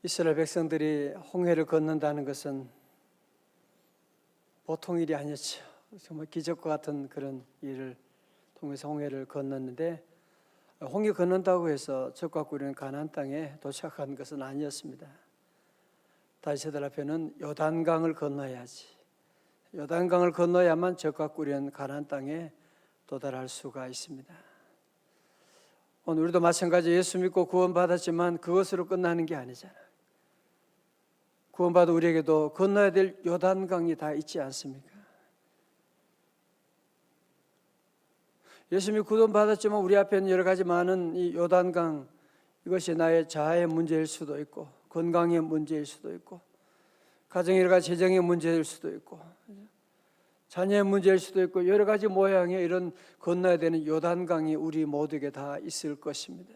이스라엘 백성들이 홍해를 건넌다는 것은 보통 일이 아니었죠. 정말 기적과 같은 그런 일을 통해서 홍해를 건넜는데, 홍해 건넌다고 해서 적과 꾸리는 가나안 땅에 도착한 것은 아니었습니다. 다시 저들 앞에는 요단강을 건너야지, 요단강을 건너야만 적과 꾸리는 가나안 땅에 도달할 수가 있습니다. 오늘 우리도 마찬가지 예수 믿고 구원받았지만 그것으로 끝나는 게 아니잖아요. 구원받은 우리에게도 건너야 될 요단강이 다 있지 않습니까? 예수 믿고 구원받았지만 우리 앞에는 여러 가지 많은 이 요단강, 이것이 나의 자아의 문제일 수도 있고, 건강의 문제일 수도 있고, 가정의 여러 가지 재정의 문제일 수도 있고, 자녀의 문제일 수도 있고, 여러 가지 모양의 이런 건너야 되는 요단강이 우리 모두에게 다 있을 것입니다.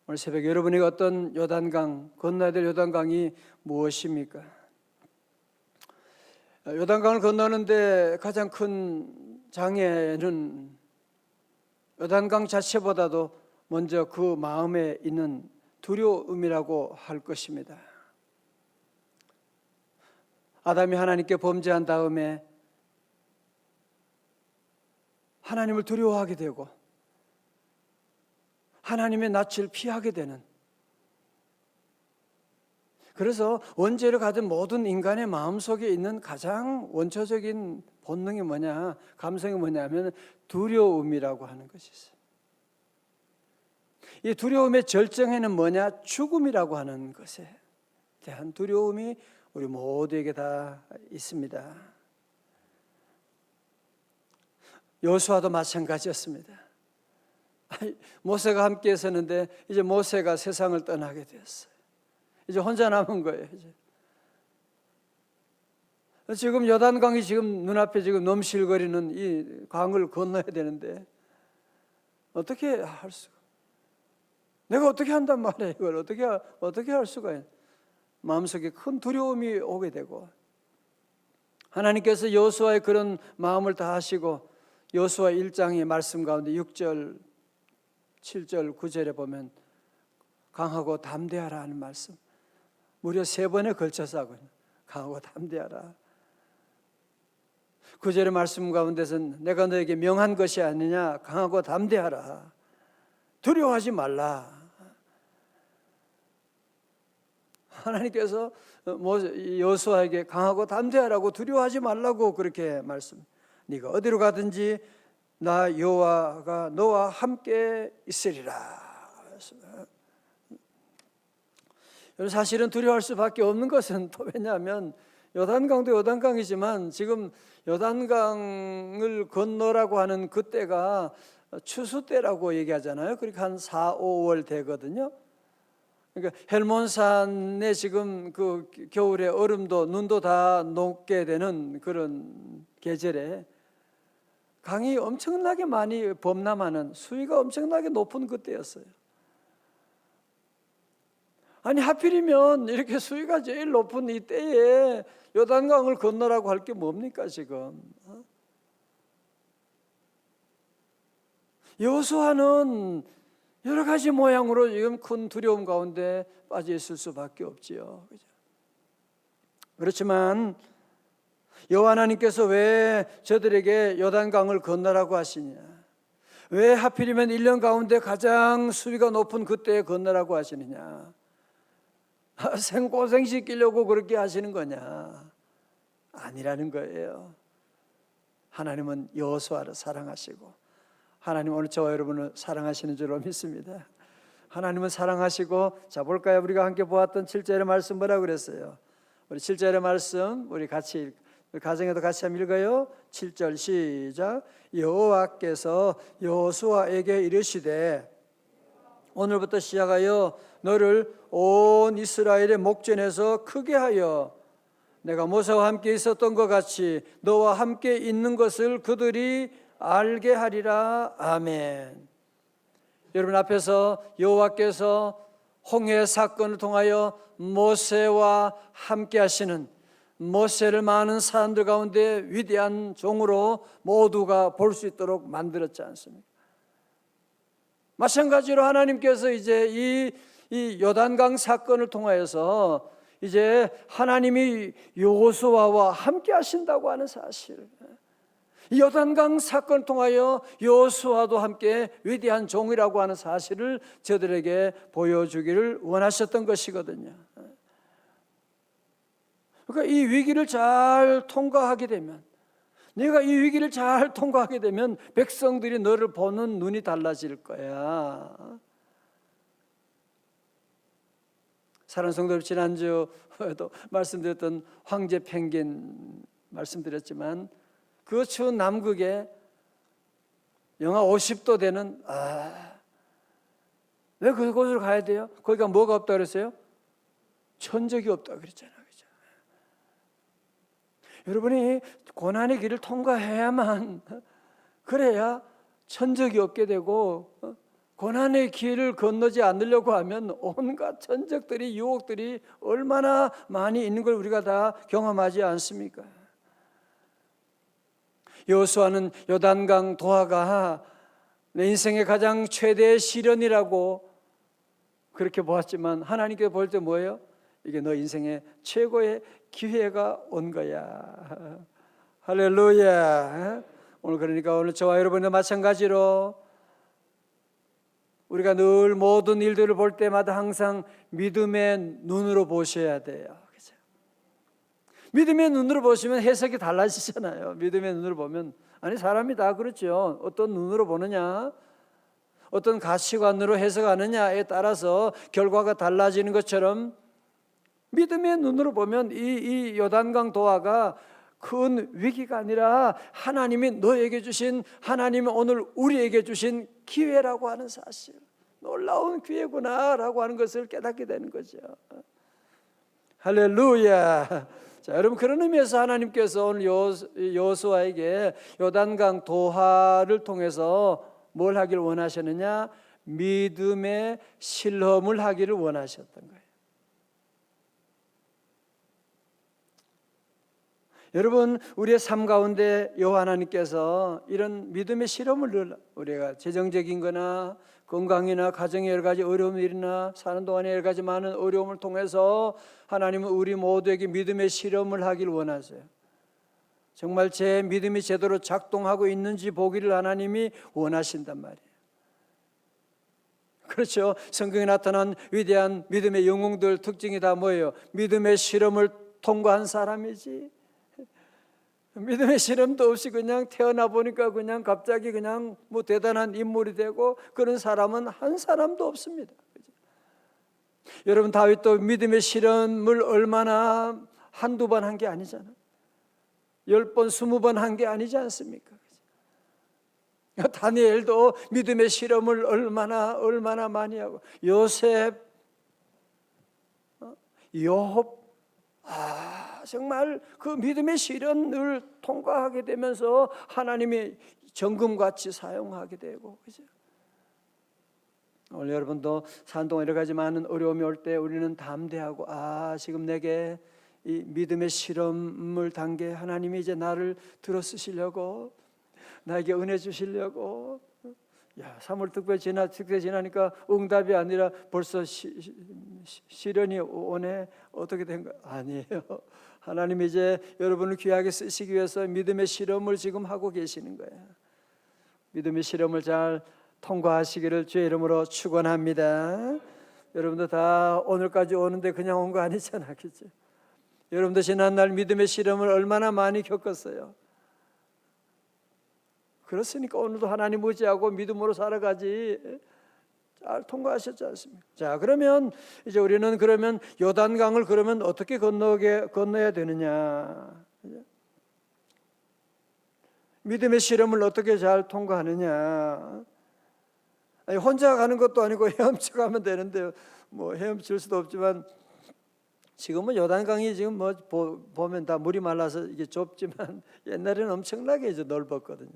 오늘 새벽 여러분에게 어떤 요단강, 건너야 될 요단강이 무엇입니까? 요단강을 건너는데 가장 큰 장애는 요단강 자체보다도 먼저 그 마음에 있는 두려움이라고 할 것입니다. 아담이 하나님께 범죄한 다음에 하나님을 두려워하게 되고 하나님의 낯을 피하게 되는, 그래서 원죄를 가진 모든 인간의 마음속에 있는 가장 원초적인 본능이 뭐냐, 감성이 뭐냐면 두려움이라고 하는 것이 있어요. 이 두려움의 절정에는 뭐냐, 죽음이라고 하는 것에 대한 두려움이 우리 모두에게 다 있습니다. 여호수아도 마찬가지였습니다. 모세가 함께 했었는데 이제 모세가 세상을 떠나게 되었어요. 이제 혼자 남은 거예요. 이제. 지금 요단강이 지금 눈앞에 지금 넘실거리는 이 강을 건너야 되는데 어떻게 할 수가? 내가 어떻게 한단 말이에요? 이걸 어떻게 할 수가 있어요? 마음속에 큰 두려움이 오게 되고, 하나님께서 여호수아의 그런 마음을 다 하시고 여호수아 1장의 말씀 가운데 6절, 7절, 9절에 보면 강하고 담대하라 하는 말씀, 무려 3번에 걸쳐서 하거든요. 강하고 담대하라. 9절의 말씀 가운데서는 내가 너에게 명한 것이 아니냐, 강하고 담대하라, 두려워하지 말라. 하나님께서 여호수아에게 강하고 담대하라고, 두려워하지 말라고 그렇게 말씀. 네가 어디로 가든지 나 여호와가 너와 함께 있으리라. 사실은 두려워할 수밖에 없는 것은 또 왜냐하면 요단강도 요단강이지만 지금 요단강을 건너라고 하는 그때가 추수 때라고 얘기하잖아요. 그러니까 한 4, 5월 되거든요. 그러니까 헬몬산에 지금 그 겨울에 얼음도 눈도 다 녹게 되는 그런 계절에 강이 엄청나게 많이 범람하는, 수위가 엄청나게 높은 그때였어요. 아니 하필이면 이렇게 수위가 제일 높은 이 때에 요단강을 건너라고 할 게 뭡니까 지금? 여호수아는 여러 가지 모양으로 지금 큰 두려움 가운데 빠져 있을 수밖에 없지요. 그렇지만 여호와 하나님께서 왜 저들에게 요단강을 건너라고 하시냐? 왜 하필이면 1년 가운데 가장 수위가 높은 그때에 건너라고 하시느냐? 생고생 시키려고 그렇게 하시는 거냐? 아니라는 거예요. 하나님은 여호수아를 사랑하시고, 하나님 오늘 저와 여러분을 사랑하시는 줄로 믿습니다. 하나님은 사랑하시고, 자 볼까요? 우리가 함께 보았던 7절의 말씀 뭐라고 그랬어요? 우리 7절의 말씀 우리 같이 가정에도 같이 한번 읽어요. 7절 시작. 여호와께서 여호수아에게 이르시되, 오늘부터 시작하여 너를 온 이스라엘의 목전에서 크게 하여 내가 모세와 함께 있었던 것 같이 너와 함께 있는 것을 그들이 알게 하리라. 아멘. 여러분 앞에서 여호와께서 홍해 사건을 통하여 모세와 함께 하시는, 모세를 많은 사람들 가운데 위대한 종으로 모두가 볼 수 있도록 만들었지 않습니까? 마찬가지로 하나님께서 이제 이 이 요단강 사건을 통하여서 이제 하나님이 여호수아와 함께 하신다고 하는 사실, 이 요단강 사건을 통하여 여호수아도 함께 위대한 종이라고 하는 사실을 저들에게 보여주기를 원하셨던 것이거든요. 그러니까 이 위기를 잘 통과하게 되면, 네가 이 위기를 잘 통과하게 되면 백성들이 너를 보는 눈이 달라질 거야. 사랑하는 성도들, 지난주에도 말씀드렸던 황제 펭귄 말씀드렸지만, 그 추운 남극에 영하 50도 되는, 왜 그곳을 가야 돼요? 거기가 뭐가 없다 그랬어요? 천적이 없다 그랬잖아요. 그죠? 여러분이 고난의 길을 통과해야만, 그래야 천적이 없게 되고, 고난의 길을 건너지 않으려고 하면 온갖 천적들이, 유혹들이 얼마나 많이 있는 걸 우리가 다 경험하지 않습니까? 여호수아는 요단강 도하가 내 인생의 가장 최대의 시련이라고 그렇게 보았지만, 하나님께 볼 때 뭐예요? 이게 너 인생의 최고의 기회가 온 거야. 할렐루야. 오늘 그러니까 오늘 저와 여러분도 마찬가지로 우리가 늘 모든 일들을 볼 때마다 항상 믿음의 눈으로 보셔야 돼요. 그죠? 믿음의 눈으로 보시면 해석이 달라지잖아요. 믿음의 눈으로 보면, 아니 사람이 다 그렇죠. 어떤 눈으로 보느냐, 어떤 가치관으로 해석하느냐에 따라서 결과가 달라지는 것처럼, 믿음의 눈으로 보면 이 요단강 도하가 큰 위기가 아니라 하나님이 너에게 주신, 하나님이 오늘 우리에게 주신 기회라고 하는 사실, 놀라운 기회구나라고 하는 것을 깨닫게 되는 거죠. 할렐루야. 자, 여러분, 그런 의미에서 하나님께서 오늘 여호수아에게 요단강 도하를 통해서 뭘 하기를 원하셨느냐? 믿음의 실험을 하기를 원하셨던 거예요. 여러분, 우리의 삶 가운데 여호와 하나님께서 이런 믿음의 실험을 늘, 우리가 재정적인 거나 건강이나 가정의 여러 가지 어려운 일이나 사는 동안에 여러 가지 많은 어려움을 통해서 하나님은 우리 모두에게 믿음의 실험을 하기를 원하세요. 정말 제 믿음이 제대로 작동하고 있는지 보기를 하나님이 원하신단 말이에요. 그렇죠. 성경에 나타난 위대한 믿음의 영웅들 특징이 다 뭐예요? 믿음의 실험을 통과한 사람이지. 믿음의 실험도 없이 그냥 태어나 보니까 그냥 갑자기 그냥 뭐 대단한 인물이 되고 그런 사람은 한 사람도 없습니다. 여러분, 다윗도 믿음의 실험을 얼마나 한두 번 한 게 아니잖아요. 10번, 20번 한 게 아니지 않습니까? 다니엘도 믿음의 실험을 얼마나 많이 하고, 요셉, 욥, 정말 그 믿음의 시련을 통과하게 되면서 하나님이 정금같이 사용하게 되고, 그죠? 오늘 여러분도 사는 동안 여러 가지 많은 어려움이 올 때 우리는 담대하고, 지금 내게 이 믿음의 실험을 단계 하나님이 이제 나를 들어 쓰시려고, 나에게 은혜 주시려고, 3월 특별 지나니까 응답이 아니라 벌써 시련이 오네. 어떻게 된 거야? 아니에요. 하나님이 이제 여러분을 귀하게 쓰시기 위해서 믿음의 실험을 지금 하고 계시는 거예요. 믿음의 실험을 잘 통과하시기를 주의 이름으로 축원합니다. 여러분도 다 오늘까지 오는데 그냥 온 거 아니잖아, 그죠? 여러분도 지난날 믿음의 실험을 얼마나 많이 겪었어요. 그렇으니까 오늘도 하나님 의지하고 믿음으로 살아가지. 잘 통과하셨지 않습니까? 자, 그러면 이제 우리는 그러면 요단강을 그러면 어떻게 건너야 되느냐? 믿음의 실험을 어떻게 잘 통과하느냐? 아니, 혼자 가는 것도 아니고 헤엄쳐 가면 되는데, 뭐 헤엄칠 수도 없지만, 지금은 요단강이 지금 뭐 보면 다 물이 말라서 이게 좁지만 옛날에는 엄청나게 이제 넓었거든요.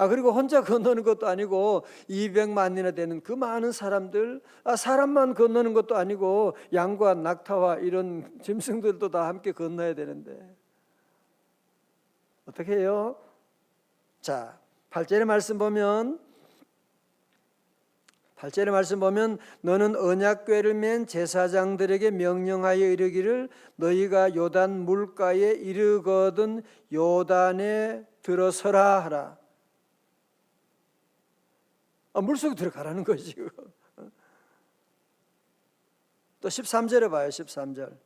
그리고 혼자 건너는 것도 아니고 200만이나 되는 그 많은 사람들, 사람만 건너는 것도 아니고 양과 낙타와 이런 짐승들도 다 함께 건너야 되는데 어떻게 해요? 자, 8절의 말씀 보면 8절의 말씀 보면 너는 언약궤를 맨 제사장들에게 명령하여 이르기를 너희가 요단 물가에 이르거든 요단에 들어서라 하라. 물속에 들어가라는 거지. 또 13절에 봐요. 13절.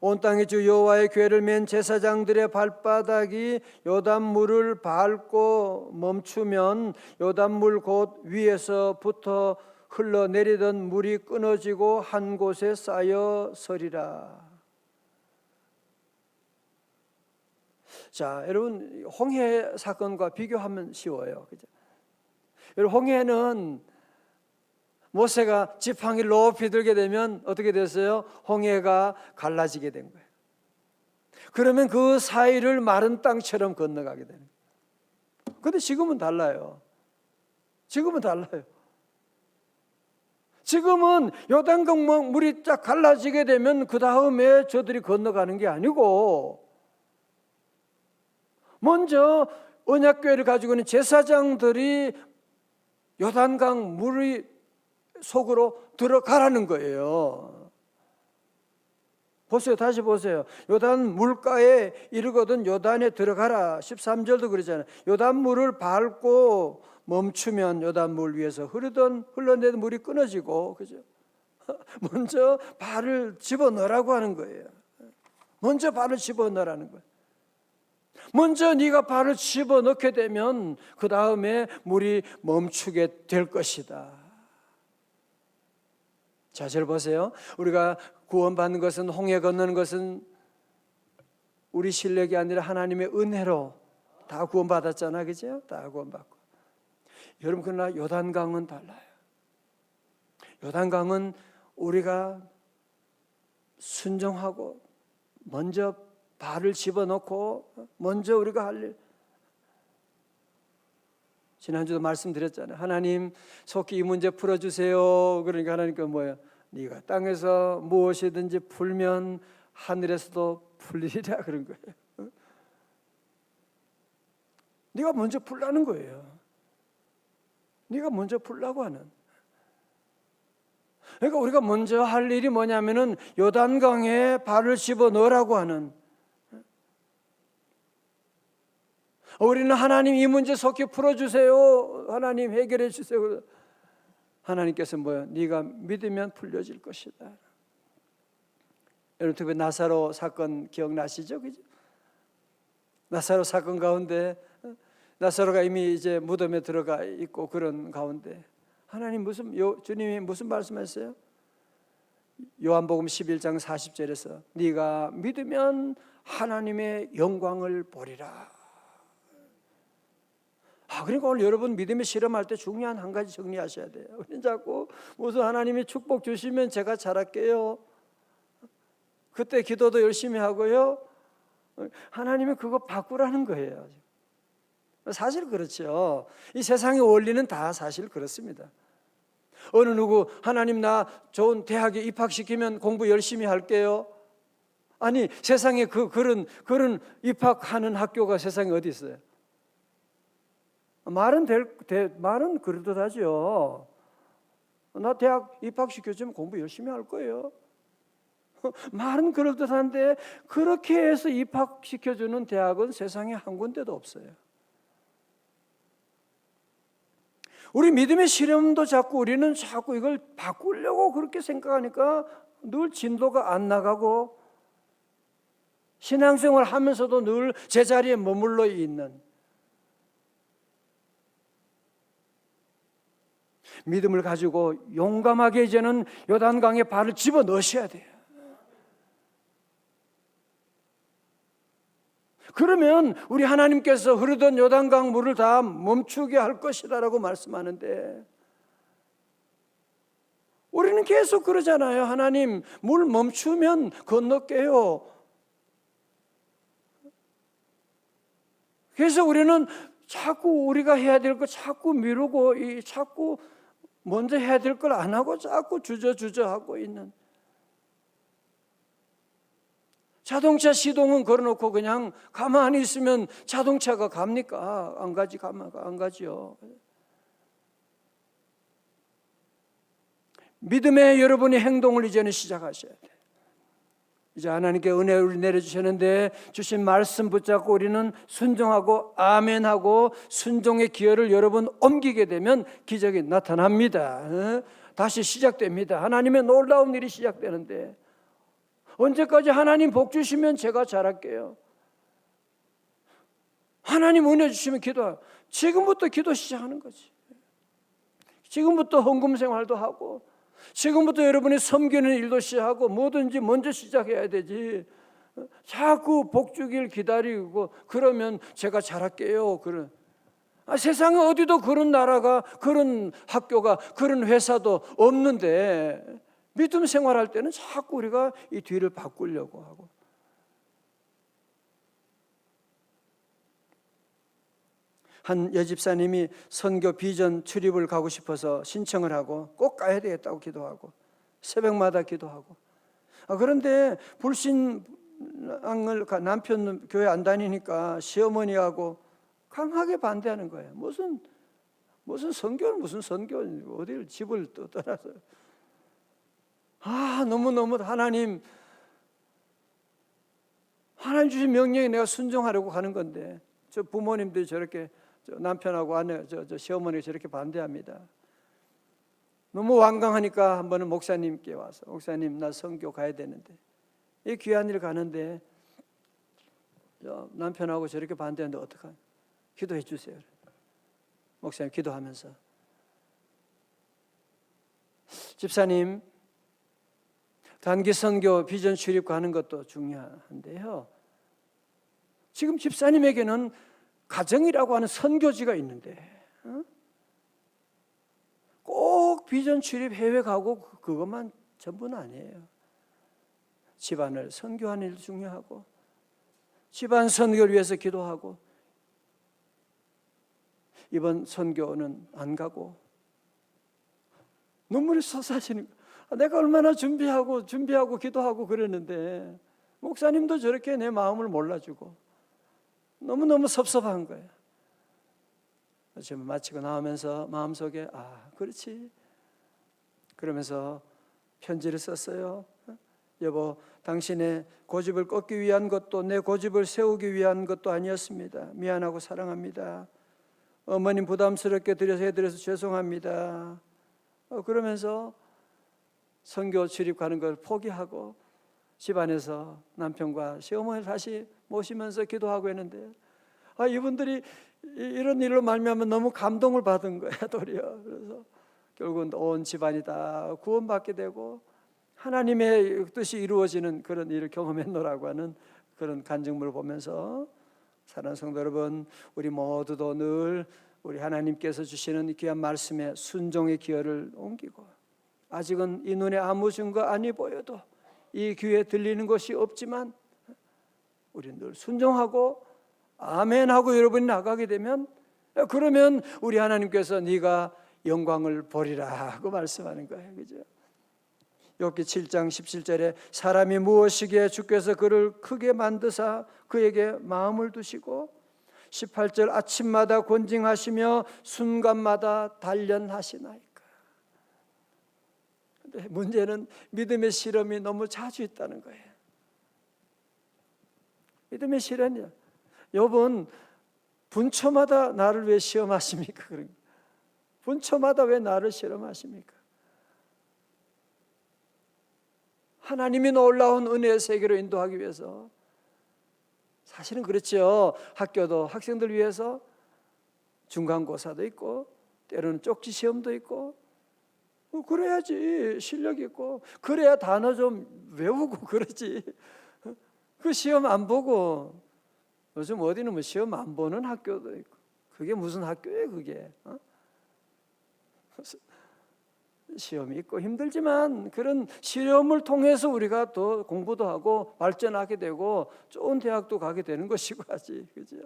온 땅의 주 여호와의 궤를 맨 제사장들의 발바닥이 요단물을 밟고 멈추면 요단물 곧 위에서부터 흘러내리던 물이 끊어지고 한 곳에 쌓여 서리라. 자, 여러분 홍해 사건과 비교하면 쉬워요. 그죠? 여러분 홍해는 모세가 지팡이를 높이 들게 되면 어떻게 됐어요? 홍해가 갈라지게 된 거예요. 그러면 그 사이를 마른 땅처럼 건너가게 되는 거예요. 그런데 지금은 달라요. 지금은 달라요. 지금은 요단강 물이 쫙 갈라지게 되면 그 다음에 저들이 건너가는 게 아니고 먼저 언약궤를 가지고 있는 제사장들이 요단강 물이 속으로 들어가라는 거예요. 보세요. 다시 보세요. 요단 물가에 이르거든 요단에 들어가라. 13절도 그러잖아요. 요단 물을 밟고 멈추면 요단 물 위에서 흘러내던 물이 끊어지고, 그죠? 먼저 발을 집어넣으라고 하는 거예요. 먼저 발을 집어넣으라는 거예요. 먼저 네가 발을 집어넣게 되면 그 다음에 물이 멈추게 될 것이다. 자, 잘 보세요. 우리가 구원받는 것은, 홍해 건너는 것은 우리 실력이 아니라 하나님의 은혜로 다 구원받았잖아, 그죠? 다 구원받고. 여러분, 그러나 요단강은 달라요. 요단강은 우리가 순종하고 먼저 발을 집어넣고 먼저 우리가 할 일. 지난주도 말씀드렸잖아요. 하나님 속히 이 문제 풀어주세요. 그러니까 하나님께서 뭐예요? 네가 땅에서 무엇이든지 풀면 하늘에서도 풀리리라 그런 거예요. 네가 먼저 풀라는 거예요. 네가 먼저 풀라고 하는. 그러니까 우리가 먼저 할 일이 뭐냐면은 요단강에 발을 집어넣으라고 하는. 우리는 하나님 이 문제 속히 풀어주세요. 하나님 해결해 주세요. 하나님께서 뭐야? 네가 믿으면 풀려질 것이다. 여러분 특히 나사로 사건 기억나시죠? 그죠? 나사로 사건 가운데 나사로가 이미 이제 무덤에 들어가 있고 그런 가운데 하나님 주님이 무슨 말씀하셨어요? 요한복음 11장 40절에서 네가 믿으면 하나님의 영광을 보리라. 그러니까 오늘 여러분 믿음의 실험할 때 중요한 한 가지 정리하셔야 돼요. 우리는 자꾸 무슨 하나님이 축복 주시면 제가 잘할게요. 그때 기도도 열심히 하고요. 하나님이 그거 바꾸라는 거예요. 사실 그렇죠. 이 세상의 원리는 다 사실 그렇습니다. 어느 누구 하나님 나 좋은 대학에 입학시키면 공부 열심히 할게요. 아니 세상에 그런 입학하는 학교가 세상에 어디 있어요? 말은 그럴듯하죠. 나 대학 입학시켜주면 공부 열심히 할 거예요. 말은 그럴듯한데 그렇게 해서 입학시켜주는 대학은 세상에 한 군데도 없어요. 우리 믿음의 실험도 우리는 자꾸 이걸 바꾸려고 그렇게 생각하니까 늘 진도가 안 나가고 신앙생활 하면서도 늘 제자리에 머물러 있는, 믿음을 가지고 용감하게 이제는 요단강에 발을 집어넣으셔야 돼요. 그러면 우리 하나님께서 흐르던 요단강 물을 다 멈추게 할 것이라고 말씀하는데 우리는 계속 그러잖아요. 하나님 물 멈추면 건너게요. 그래서 우리는 자꾸 우리가 해야 될 거 자꾸 미루고 자꾸 먼저 해야 될 걸 안 하고 자꾸 주저주저 하고 있는. 자동차 시동은 걸어놓고 그냥 가만히 있으면 자동차가 갑니까? 안 가지요. 믿음의 여러분의 행동을 이제는 시작하셔야 돼요. 이제 하나님께 은혜를 내려주셨는데 주신 말씀 붙잡고 우리는 순종하고 아멘하고 순종의 기회를 여러분 옮기게 되면 기적이 나타납니다. 다시 시작됩니다. 하나님의 놀라운 일이 시작되는데, 언제까지 하나님 복 주시면 제가 잘할게요. 하나님 은혜 주시면 기도하고, 지금부터 기도 시작하는 거지. 지금부터 헌금 생활도 하고, 지금부터 여러분이 섬기는 일도 시작하고, 뭐든지 먼저 시작해야 되지. 자꾸 복 주길 기다리고 그러면 제가 잘할게요. 세상에 어디도 그런 나라가, 그런 학교가, 그런 회사도 없는데, 믿음 생활할 때는 자꾸 우리가 이 뒤를 바꾸려고 하고. 한 여집사님이 선교 비전 출입을 가고 싶어서 신청을 하고 꼭 가야 되겠다고 기도하고 새벽마다 기도하고, 그런데 불신앙을 남편 교회 안 다니니까 시어머니하고 강하게 반대하는 거예요. 무슨 선교는 무슨 선교, 어디를 집을 또 떠나서. 너무너무 하나님 주신 명령에 내가 순종하려고 가는 건데, 저 부모님들이 저렇게, 저 남편하고 아내, 저 시어머니가 저렇게 반대합니다. 너무 완강하니까 한 번은 목사님께 와서, 목사님 나 선교 가야 되는데, 이 귀한 일 가는데 남편하고 저렇게 반대하는데 어떡하냐, 기도해 주세요. 목사님 기도하면서, 집사님 단기 선교 비전 출입 가는 것도 중요한데요, 지금 집사님에게는 가정이라고 하는 선교지가 있는데 꼭 비전 출입 해외 가고 그것만 전부는 아니에요. 집안을 선교하는 일도 중요하고, 집안 선교를 위해서 기도하고, 이번 선교는 안 가고 눈물이 솟아지는 거예요. 내가 얼마나 준비하고 기도하고 그랬는데 목사님도 저렇게 내 마음을 몰라주고 너무너무 섭섭한 거예요. 지금 마치고 나오면서 마음속에 그렇지, 그러면서 편지를 썼어요. 여보, 당신의 고집을 꺾기 위한 것도 내 고집을 세우기 위한 것도 아니었습니다. 미안하고 사랑합니다. 어머님 부담스럽게 해드려서 죄송합니다. 그러면서 선교 출입 가는 걸 포기하고 집안에서 남편과 시어머니를 다시 모시면서 기도하고 했는데, 이분들이 이런 일로 말미암아 너무 감동을 받은 거야, 도리어. 그래서 결국은 온 집안이 다 구원받게 되고 하나님의 뜻이 이루어지는 그런 일을 경험했노라고 하는 그런 간증물을 보면서, 사랑하는 성도 여러분, 우리 모두도 늘 우리 하나님께서 주시는 이 귀한 말씀에 순종의 기회를 옮기고, 아직은 이 눈에 아무 증거 아니 보여도, 이 귀에 들리는 것이 없지만 우리 늘 순종하고 아멘하고 여러분이 나가게 되면, 그러면 우리 하나님께서 네가 영광을 보리라 하고 말씀하는 거예요. 그죠? 욥기 7장 17절에 사람이 무엇이기에 주께서 그를 크게 만드사 그에게 마음을 두시고, 18절 아침마다 곤징하시며 순간마다 단련하시나이까. 근데 문제는 믿음의 시험이 너무 자주 있다는 거예요. 믿음의 시련이야. 욥은 분초마다 나를 왜 시험하십니까? 분초마다 왜 나를 실험하십니까? 하나님이 놀라운 은혜의 세계로 인도하기 위해서. 사실은 그렇죠. 학교도 학생들 위해서 중간고사도 있고 때로는 쪽지 시험도 있고, 그래야지 실력 있고, 그래야 단어 좀 외우고 그러지. 그 시험 안 보고, 요즘 어디는 뭐 시험 안 보는 학교도 있고, 그게 무슨 학교예요 그게? 시험이 있고 힘들지만 그런 시험을 통해서 우리가 또 공부도 하고 발전하게 되고 좋은 대학도 가게 되는 것이고 하지, 그죠?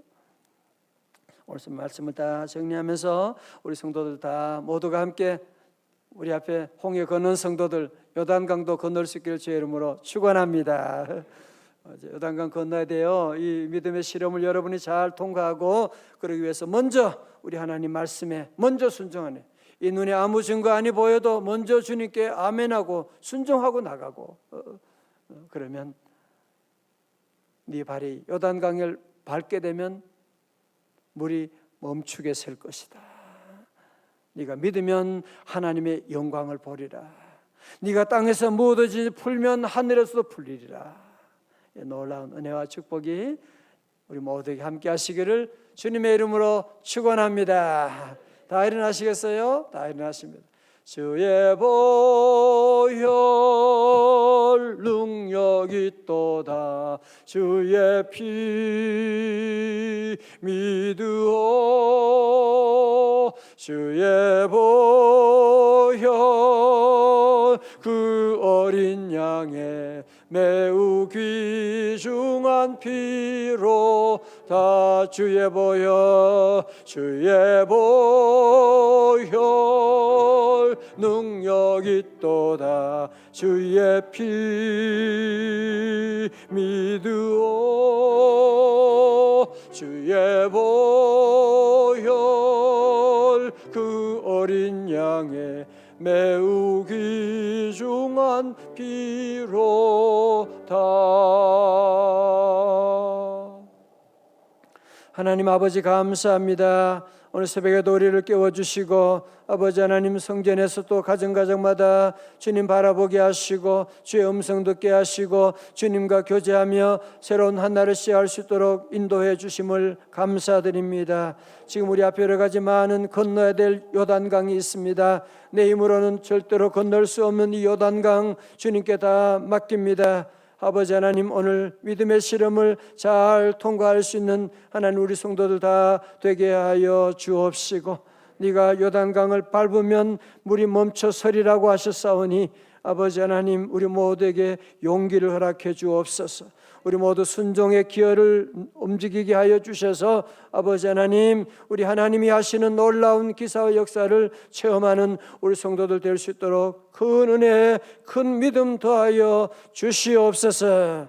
오늘 말씀을 다 정리하면서 우리 성도들 다 모두가 함께 우리 앞에 홍해 건넌 성도들 요단강도 건널 수 있기를 주의 이름으로 축원합니다. 요단강 건너야 돼요. 이 믿음의 시험을 여러분이 잘 통과하고, 그러기 위해서 먼저 우리 하나님 말씀에 먼저 순종하는, 이 눈에 아무 증거 아니 보여도 먼저 주님께 아멘하고 순종하고 나가고 그러면 네 발이 요단강을 밟게 되면 물이 멈추게 셀 것이다. 네가 믿으면 하나님의 영광을 보리라. 네가 땅에서 묻어지 풀면 하늘에서도 풀리리라. 놀라운 은혜와 축복이 우리 모두에게 함께 하시기를 주님의 이름으로 축원합니다. 다 일어나시겠어요? 다 일어나십니다. 주의 보혈 능력이 있도다. 주의 피 믿으오. 주의 보혈 그 어린 양의 매우 귀중한 피로 다 주의 보혈 주의 보혈 능력이 있도다. 주의 피 믿으오. 주의 보혈 그 어린 양의 매우 귀중한 피로다. 하나님 아버지 감사합니다. 오늘 새벽에도 우리를 깨워주시고 아버지 하나님 성전에서 또 가정가정마다 주님 바라보게 하시고 주의 음성 듣게 하시고 주님과 교제하며 새로운 한 날을 시작할 수 있도록 인도해 주심을 감사드립니다. 지금 우리 앞에 여러 가지 많은 건너야 될 요단강이 있습니다. 내 힘으로는 절대로 건널 수 없는 이 요단강 주님께 다 맡깁니다. 아버지 하나님 오늘 믿음의 시험을 잘 통과할 수 있는 하나님 우리 성도들 다 되게 하여 주옵시고 네가 요단강을 밟으면 물이 멈춰 서리라고 하셨사오니 아버지 하나님 우리 모두에게 용기를 허락해 주옵소서. 우리 모두 순종의 기어를 움직이게 하여 주셔서 아버지 하나님 우리 하나님이 하시는 놀라운 기사와 역사를 체험하는 우리 성도들 될 수 있도록 큰 은혜 큰 믿음 더하여 주시옵소서.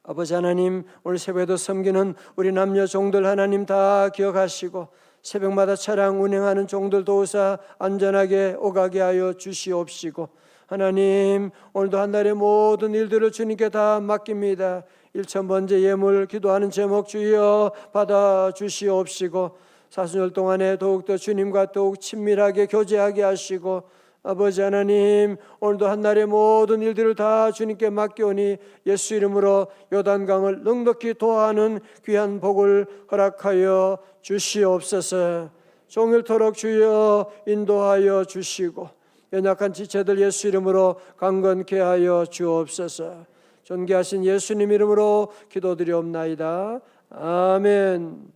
아버지 하나님 오늘 새벽에도 섬기는 우리 남녀 종들 하나님 다 기억하시고 새벽마다 차량 운행하는 종들 도우사 안전하게 오가게 하여 주시옵시고 하나님 오늘도 한 달의 모든 일들을 주님께 다 맡깁니다. 1,000번째 예물 기도하는 제목 주여 받아 주시옵시고 사순절 동안에 더욱더 주님과 더욱 친밀하게 교제하게 하시고 아버지 하나님 오늘도 한 날의 모든 일들을 다 주님께 맡겨오니 예수 이름으로 요단강을 넉넉히 도하는 귀한 복을 허락하여 주시옵소서. 종일토록 주여 인도하여 주시고 연약한 지체들 예수 이름으로 강건케 하여 주옵소서. 존귀하신 예수님 이름으로 기도드리옵나이다. 아멘.